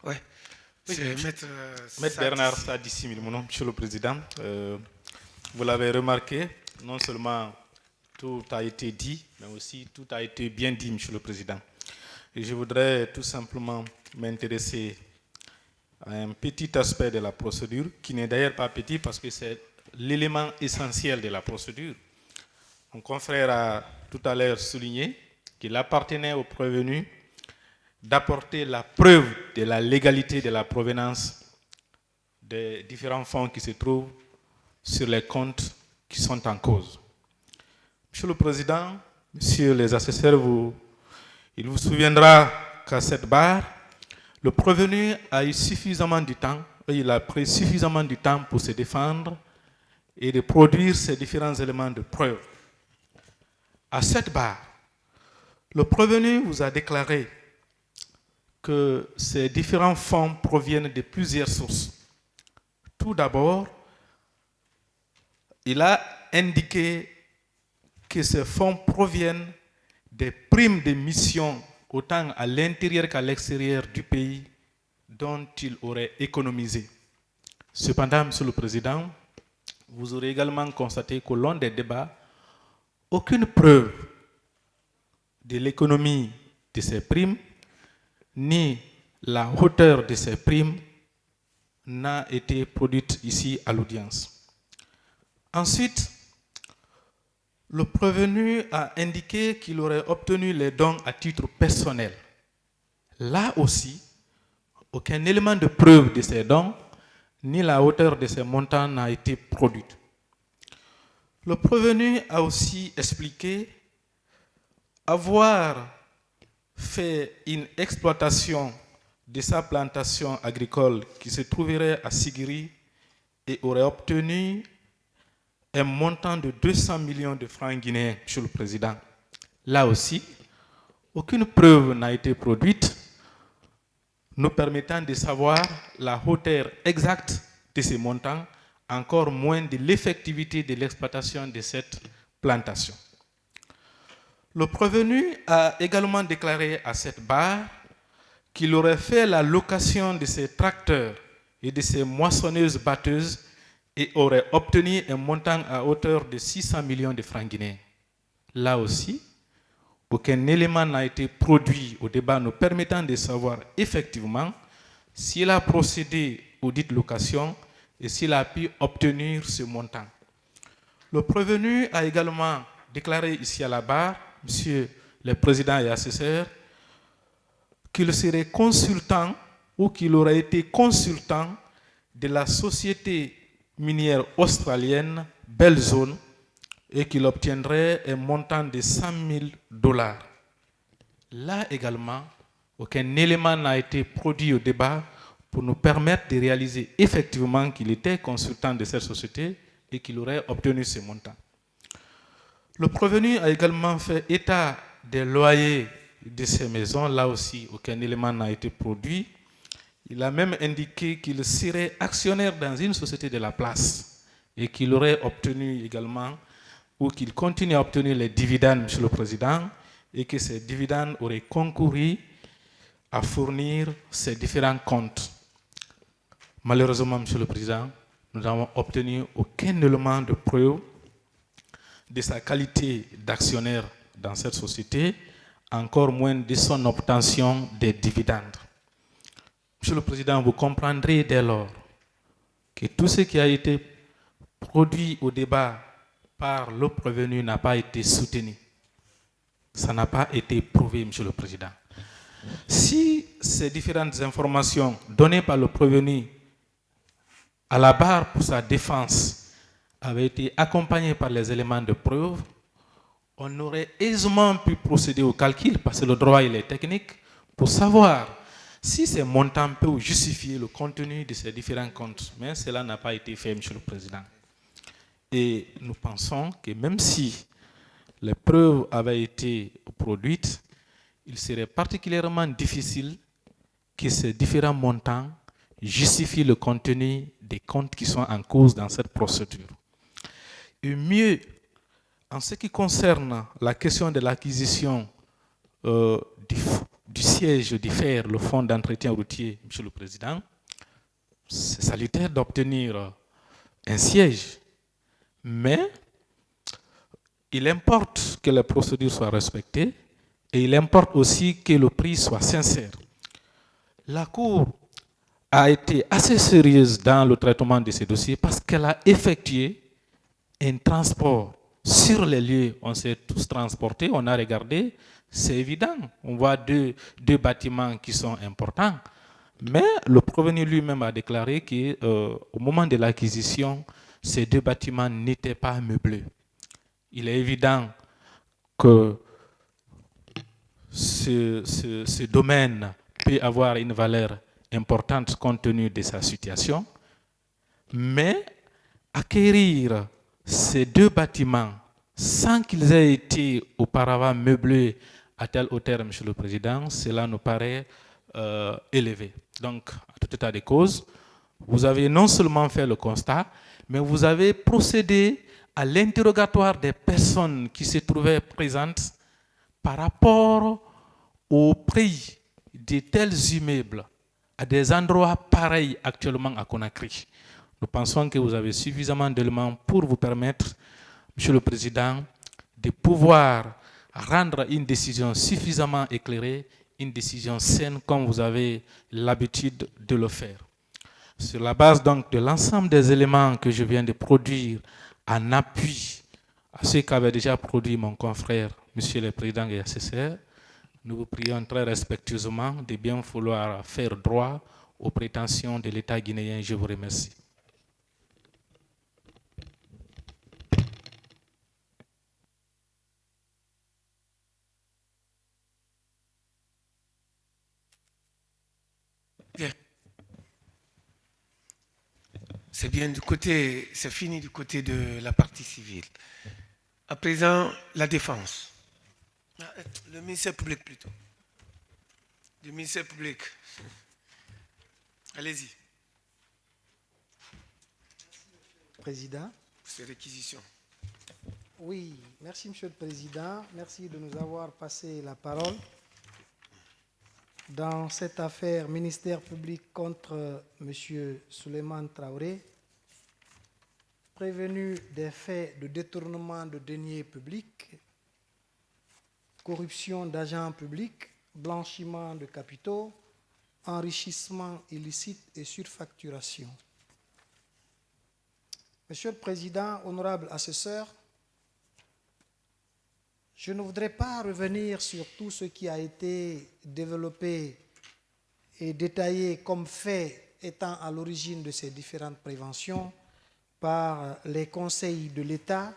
Ouais. C'est Maître Bernard Sadissimil, mon nom, Monsieur le Président. Vous l'avez remarqué, non seulement tout a été dit, mais aussi tout a été bien dit, Monsieur le Président. Et je voudrais tout simplement m'intéresser à un petit aspect de la procédure, qui n'est d'ailleurs pas petit parce que c'est l'élément essentiel de la procédure. Mon confrère a tout à l'heure souligné qu'il appartenait au prévenu d'apporter la preuve de la légalité de la provenance des différents fonds qui se trouvent sur les comptes qui sont en cause. Monsieur le Président, Messieurs les assesseurs, il vous souviendra qu'à cette barre, le prévenu a eu suffisamment de temps, il a pris suffisamment de temps pour se défendre et de produire ces différents éléments de preuve. À cette barre, le prévenu vous a déclaré que ces différents fonds proviennent de plusieurs sources. Tout d'abord, il a indiqué que ces fonds proviennent des primes de mission autant à l'intérieur qu'à l'extérieur du pays dont il aurait économisé. Cependant, Monsieur le Président, vous aurez également constaté qu'au long des débats, aucune preuve de l'économie de ces primes ni la hauteur de ces primes n'a été produite ici à l'audience. Ensuite, le prévenu a indiqué qu'il aurait obtenu les dons à titre personnel. Là aussi, aucun élément de preuve de ces dons ni la hauteur de ces montants n'a été produite. Le prévenu a aussi expliqué avoir fait une exploitation de sa plantation agricole qui se trouverait à Sigiri et aurait obtenu un montant de 200 millions de francs guinéens, Monsieur le Président. Là aussi, aucune preuve n'a été produite nous permettant de savoir la hauteur exacte de ces montants, encore moins de l'effectivité de l'exploitation de cette plantation. Le prévenu a également déclaré à cette barre qu'il aurait fait la location de ses tracteurs et de ses moissonneuses-batteuses et aurait obtenu un montant à hauteur de 600 millions de francs guinéens. Là aussi, aucun élément n'a été produit au débat nous permettant de savoir effectivement s'il a procédé aux dites locations et s'il a pu obtenir ce montant. Le prévenu a également déclaré ici à la barre, Monsieur le Président et assesseur, qu'il serait consultant ou qu'il aurait été consultant de la société minière australienne Bellzone et qu'il obtiendrait un montant de $100 000. Là également, aucun élément n'a été produit au débat pour nous permettre de réaliser effectivement qu'il était consultant de cette société et qu'il aurait obtenu ce montant. Le prévenu a également fait état des loyers de ces maisons. Là aussi, aucun élément n'a été produit. Il a même indiqué qu'il serait actionnaire dans une société de la place et qu'il aurait obtenu également, ou qu'il continue à obtenir les dividendes, Monsieur le Président, et que ces dividendes auraient concouru à fournir ces différents comptes. Malheureusement, Monsieur le Président, nous n'avons obtenu aucun élément de preuve de sa qualité d'actionnaire dans cette société, encore moins de son obtention des dividendes. Monsieur le Président, vous comprendrez dès lors que tout ce qui a été produit au débat par le prévenu n'a pas été soutenu. Ça n'a pas été prouvé, Monsieur le Président. Si ces différentes informations données par le prévenu à la barre pour sa défense avaient été accompagnées par les éléments de preuve, on aurait aisément pu procéder au calcul, parce que le droit il est technique, pour savoir si ces montants peuvent justifier le contenu de ces différents comptes. Mais cela n'a pas été fait, Monsieur le Président. Et nous pensons que même si les preuves avaient été produites, il serait particulièrement difficile que ces différents montants justifient le contenu des comptes qui sont en cause dans cette procédure. Et mieux, en ce qui concerne la question de l'acquisition du siège diffère le fonds d'entretien routier, Monsieur le Président, c'est salutaire d'obtenir un siège, mais il importe que les procédures soient respectées et il importe aussi que le prix soit sincère. La Cour a été assez sérieuse dans le traitement de ces dossiers parce qu'elle a effectué un transport sur les lieux. On s'est tous transportés, on a regardé, c'est évident. On voit deux bâtiments qui sont importants. Mais le prévenu lui-même a déclaré qu'au moment de l'acquisition, ces deux bâtiments n'étaient pas meublés. Il est évident que ce domaine peut avoir une valeur importante compte tenu de sa situation, mais acquérir ces deux bâtiments sans qu'ils aient été auparavant meublés à telle hauteur, Monsieur le Président, cela nous paraît élevé. Donc, à tout état de cause, vous avez non seulement fait le constat, mais vous avez procédé à l'interrogatoire des personnes qui se trouvaient présentes par rapport au prix de tels immeubles à des endroits pareils actuellement à Conakry. Nous pensons que vous avez suffisamment d'éléments pour vous permettre, Monsieur le Président, de pouvoir rendre une décision suffisamment éclairée, une décision saine comme vous avez l'habitude de le faire. Sur la base donc de l'ensemble des éléments que je viens de produire en appui à ce qu'avait déjà produit mon confrère, Monsieur le Président et assesseur, nous vous prions très respectueusement de bien vouloir faire droit aux prétentions de l'État guinéen. Je vous remercie. Bien. C'est bien du côté, c'est fini du côté de la partie civile. À présent, la défense. Le ministère public plutôt. Le ministère public. Allez-y. Président. C'est réquisition. Oui, merci Monsieur le Président. Merci de nous avoir passé la parole. Dans cette affaire ministère public contre Monsieur Souleymane Traoré, prévenu des faits de détournement de deniers publics, corruption d'agents publics, blanchiment de capitaux, enrichissement illicite et surfacturation. Monsieur le Président, honorable assesseur, je ne voudrais pas revenir sur tout ce qui a été développé et détaillé comme fait étant à l'origine de ces différentes préventions par les conseils de l'État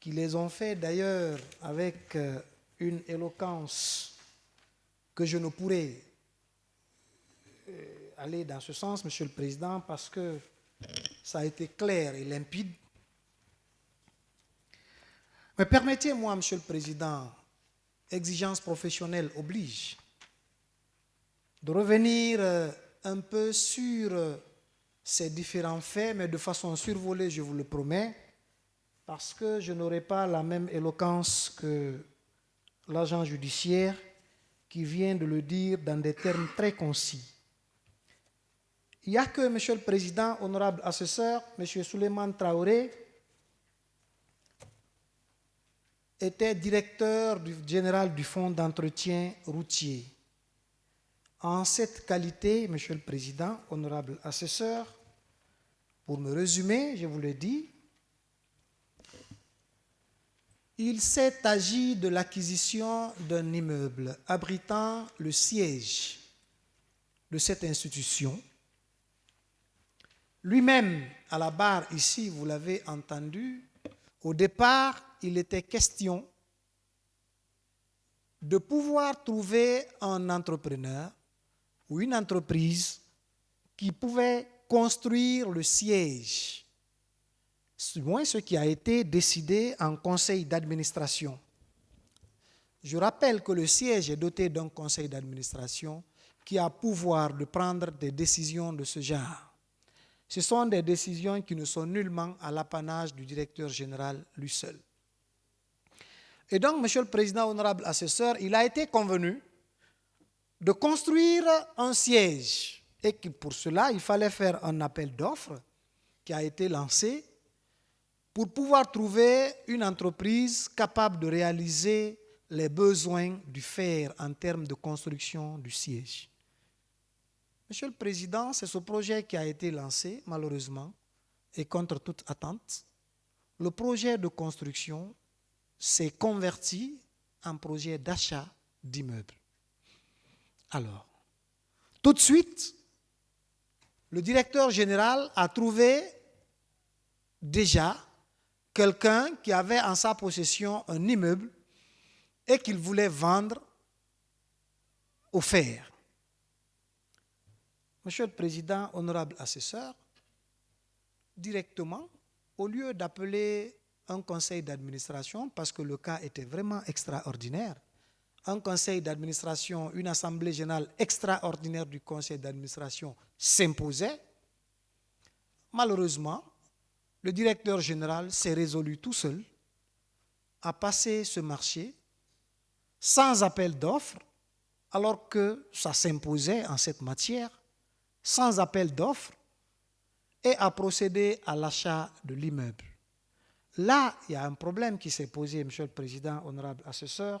qui les ont fait d'ailleurs avec une éloquence que je ne pourrais aller dans ce sens, Monsieur le Président, parce que ça a été clair et limpide. Mais permettez-moi, Monsieur le Président, exigence professionnelle oblige, de revenir un peu sur ces différents faits, mais de façon survolée, je vous le promets, parce que je n'aurai pas la même éloquence que l'agent judiciaire qui vient de le dire dans des termes très concis. Il n'y a que, Monsieur le Président, honorable assesseur, Monsieur Souleymane Traoré, était directeur général du Fonds d'entretien routier. En cette qualité, Monsieur le Président, honorable assesseur, pour me résumer, je vous le dis, il s'est agi de l'acquisition d'un immeuble abritant le siège de cette institution. Lui-même, à la barre ici, vous l'avez entendu, au départ, il était question de pouvoir trouver un entrepreneur ou une entreprise qui pouvait construire le siège. C'est moins ce qui a été décidé en conseil d'administration. Je rappelle que le siège est doté d'un conseil d'administration qui a pouvoir de prendre des décisions de ce genre. Ce sont des décisions qui ne sont nullement à l'apanage du directeur général lui seul. Et donc, Monsieur le Président, honorable assesseur, il a été convenu de construire un siège et que pour cela, il fallait faire un appel d'offres qui a été lancé pour pouvoir trouver une entreprise capable de réaliser les besoins du fer en termes de construction du siège. Monsieur le Président, c'est ce projet qui a été lancé, malheureusement, et contre toute attente. Le projet de construction s'est converti en projet d'achat d'immeubles. Alors, tout de suite, le directeur général a trouvé déjà quelqu'un qui avait en sa possession un immeuble et qu'il voulait vendre au fer. Monsieur le Président, honorable assesseur, directement, au lieu d'appeler un conseil d'administration, parce que le cas était vraiment extraordinaire, un conseil d'administration, une assemblée générale extraordinaire du conseil d'administration s'imposait, malheureusement, le directeur général s'est résolu tout seul à passer ce marché sans appel d'offres, alors que ça s'imposait en cette matière, sans appel d'offres, et à procéder à l'achat de l'immeuble. Là, il y a un problème qui s'est posé, Monsieur le Président, honorable assesseur,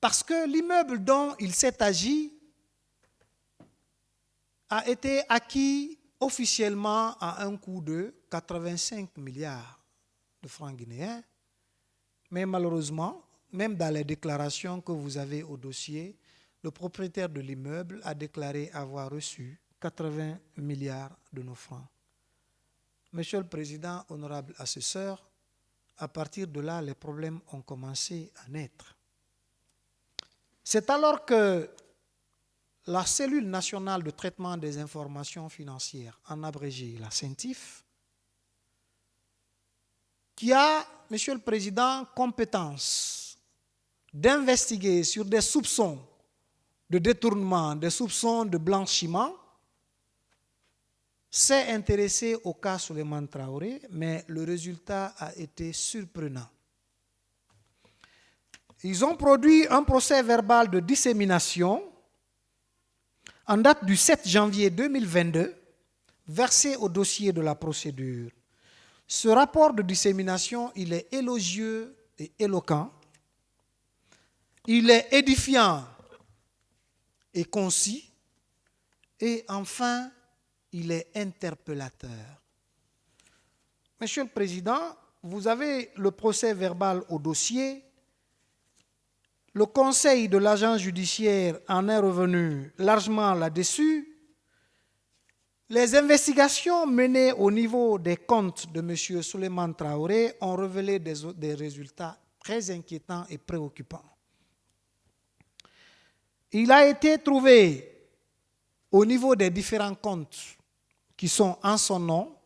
parce que l'immeuble dont il s'est agi a été acquis officiellement à un coût de 85 milliards de francs guinéens, mais malheureusement, même dans les déclarations que vous avez au dossier, le propriétaire de l'immeuble a déclaré avoir reçu 80 milliards de nos francs. Monsieur le Président, honorable assesseur, à partir de là, les problèmes ont commencé à naître. C'est alors que la cellule nationale de traitement des informations financières, en abrégé la CENTIF, qui a, Monsieur le Président, compétence d'investiguer sur des soupçons de détournement, des soupçons de blanchiment, s'est intéressé au cas Souleymane Traoré, mais le résultat a été surprenant. Ils ont produit un procès verbal de dissémination en date du 7 janvier 2022, versé au dossier de la procédure. Ce rapport de dissémination, il est élogieux et éloquent. Il est édifiant et concis. Et enfin, il est interpellateur. Monsieur le Président, vous avez le procès verbal au dossier. Le conseil de l'agence judiciaire en est revenu largement là-dessus. Les investigations menées au niveau des comptes de M. Souleymane Traoré ont révélé des résultats très inquiétants et préoccupants. Il a été trouvé au niveau des différents comptes qui sont en son nom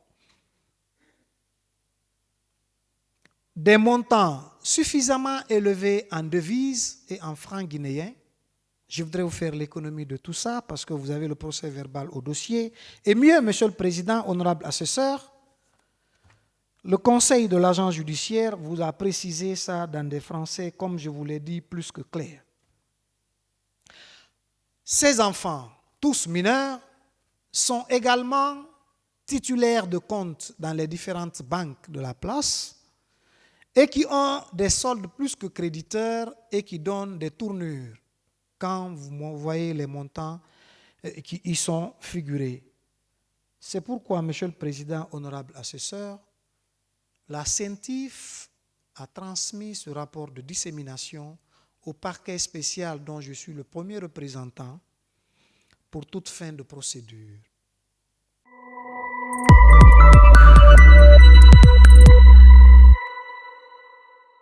des montants suffisamment élevés en devises et en francs guinéens. Je voudrais vous faire l'économie de tout ça parce que vous avez le procès verbal au dossier. Et mieux, Monsieur le Président, honorable assesseur, le conseil de l'agence judiciaire vous a précisé ça dans des français, comme je vous l'ai dit, plus que clair. Ces enfants, tous mineurs, sont également titulaires de comptes dans les différentes banques de la place et qui ont des soldes plus que créditeurs et qui donnent des tournures quand vous voyez les montants qui y sont figurés. C'est pourquoi, Monsieur le Président, honorable assesseur, la CENTIF a transmis ce rapport de dissémination au parquet spécial dont je suis le premier représentant pour toute fin de procédure.